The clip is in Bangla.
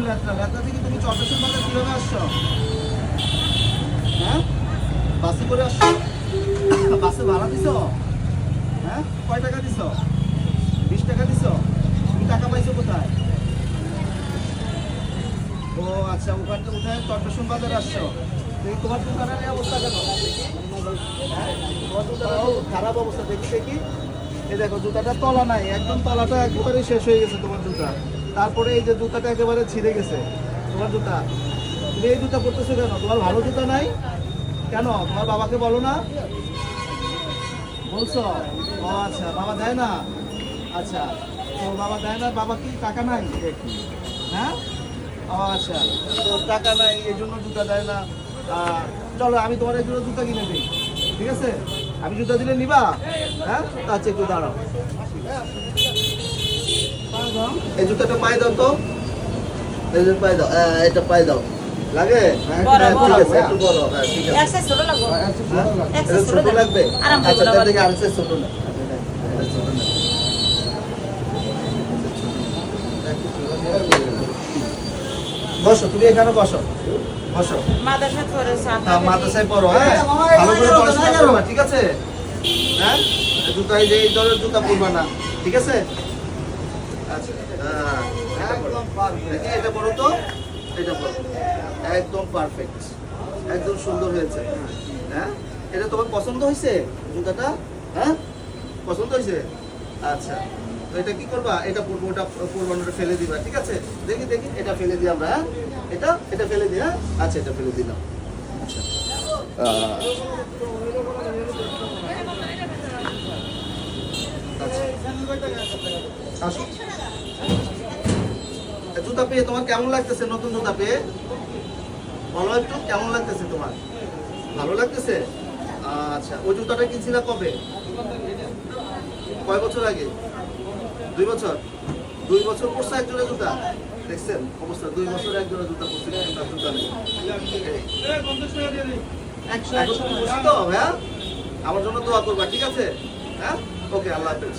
লেত্রা লেত্রা থেকে তুমি চট্টগ্রাম বাজার কিভাবে আসছো? হ্যাঁ, বাসে করে আসছো? বাসে ভাড়া দিছো? হ্যাঁ, কয় টাকা দিছো? 20 টাকা দিছো? তুমি টাকা পাইছো কোথায়? ও আচ্ছা, ওখান থেকে উঠে চট্টগ্রাম বাজারে আসছো। তোমার দোকানের এই অবস্থা কেন? হ্যাঁ? তোমার দোকানের খারাপ অবস্থা, দেখি দেখি। এই দেখো, জুতাটা তলা নাই, একদম তলাটা একেবারে শেষ হয়ে গেছে তোমার জুতা। তারপরে এই যে জুতাটা একেবারে ছিঁড়ে গেছে তোমার জুতা। তুমি এই জুতা পরতেছো কেন? তোমার ভালো জুতা নাই কেন? তোমার বাবাকে বলো না? বলছো? ও আচ্ছা, বাবা দেয় না? আচ্ছা, তো বাবা দেয় না, বাবা কি টাকা নাই? হ্যাঁ, ও আচ্ছা, তো টাকা নাই এই জন্য জুতা দেয় না। চলো আমি তোমার এই জন্য জুতা কিনে দিই, ঠিক আছে? আমি জুতা দিলে নিবা? হ্যাঁ, আচ্ছা একটু দাঁড়াও। এই জুতাটা পায়ে দাও তো, এই যে পায়ে দাও, এটা পায়ে দাও। লাগে? ঠিক আছে, একটু বড়, হ্যাঁ ঠিক আছে। ছোট লাগবে? আচ্ছা, তার থেকে আর ছোট না। বসো, তুমি এখানে বসো, বসো। মাদ্রাসায় পড়ো, হ্যাঁ? ভালো করে পড়াশোনা করো, ঠিক আছে? হ্যাঁ, জুতা এই যে এই ধরনের জুতা পরবা না, ঠিক আছে? আচ্ছা, হ্যাঁ, এটা পড়ো তো, এটা পড়ো, একদম পারফেক্ট, একদম সুন্দর হয়েছে। হ্যাঁ, এটা তোমার পছন্দ হয়েছে জুতাটা? হ্যাঁ, পছন্দ হয়েছে? আচ্ছা, তো এটা কি করবা? এটা পরবো, ওটা পরবো না, ওটা ফেলে দিবা, ঠিক আছে? দেখি দেখি, এটা ফেলে দিই আমরা, হ্যাঁ? এটা ফেলে দিই, হ্যাঁ? আচ্ছা, এটা ফেলে দিলাম। আচ্ছা, আসো। জুতা পেয়ে তোমার কেমন লাগতেছে? নতুন জুতা পেয়ে বলো একটু, কেমন লাগতেছে তোমার? ভালো লাগতেছে? আচ্ছা, ওই জুতাটা কিনছিলা কবে? কয় বছর আগে? 2 বছর? 2 বছর পরছে একজনের জুতা? দেখছেন অবস্থা, 2 বছর একজনের জুতা পরছে, তার জুতা নেই। এখন তুমি খুশি তো? হ্যাঁ, আমার জন্য দোয়া করবা, ঠিক আছে? হ্যাঁ, ওকে, আল্লাহ হাফেজ।